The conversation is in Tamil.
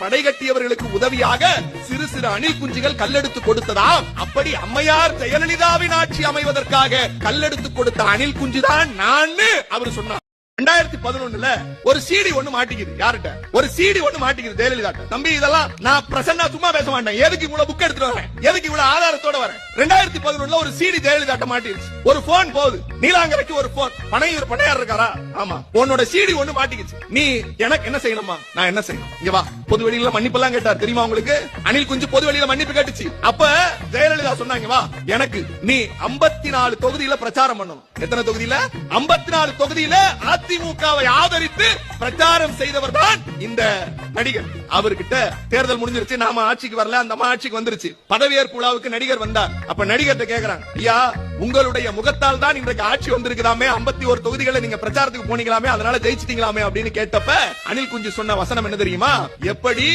படை கட்டியவர்களுக்கு உதவியாக சிறு சிறு அணில் குஞ்சுகள் கல்லெடுத்து கொடுத்ததாம். அப்படி அம்மையார் ஜெயலலிதாவின் ஆட்சி அமைவதற்காக கல்லெடுத்து கொடுத்த அணில் குஞ்சுதான் நான் அவர் சொன்னார். 2011 ஒரு சீடி ஒண்ணு மாட்டிக்குது. யார்கிட்ட? ஒரு சீடி ஒண்ணு மாட்டிக்குது ஜெயலலிதா. தம்பி இதெல்லாம் நான் பிரசன்னா சும்மா பேச மாட்டேன். எதுக்கு இவ்வளவு புக் எடுத்துட்டு வரேன்? எதுக்கு இவ்வளவு ஆதாரத்தோட வரேன்? 2011 ஒரு சீடி ஜெயலலிதா மாட்டிருச்சு. ஒரு போன் போகுது, நீலாங்கரைக்கு ஒரு போன். பணையார் இருக்காரா? ஆமா. உன்னோட சீடி ஒண்ணு மாட்டிக்கிச்சு. நீ எனக்கு என்ன செய்யணுமா? நான் என்ன செய்யணும்? இங்க வா. பொது வெளியில மன்னிப்பு எல்லாம் கேட்டார் தெரியுமா உங்களுக்கு? அணில் குஞ்சு பொது வெளியில மன்னிப்பு கேட்டுச்சு. அப்ப ஜெயலலிதா சொன்னாங்க, வா எனக்கு நீ 54 தொகுதியில பிரச்சாரம் பண்ணணும். எத்தனை தொகுதியில? 54 தொகுதியில அதிமுகவை ஆதரித்து பிரச்சாரம் செய்தவர் தான் இந்த நடிகர். அவர்கிட்ட தேர்தல் முடிஞ்சிருச்சு, நாம ஆட்சிக்கு வரல, அந்த ஆட்சிக்கு வந்துருச்சு. பதவியேற்பு விழாவுக்கு நடிகர் வந்தார். அப்ப நடிகர்கிட்ட கேக்குறாங்க, ஐயா உங்களுடைய முகத்தால் தான் இன்றைக்கு ஆட்சி வந்திருக்குதாமே, 51 தொகுதிகளை நீங்க பிரச்சாரத்துக்கு போனீங்களாமே, அதனால ஜெயிச்சிட்டீங்களாமே அப்படின்னு கேட்டப்ப அணில் குஞ்சு சொன்ன வசனம் என்ன தெரியுமா? எப்படி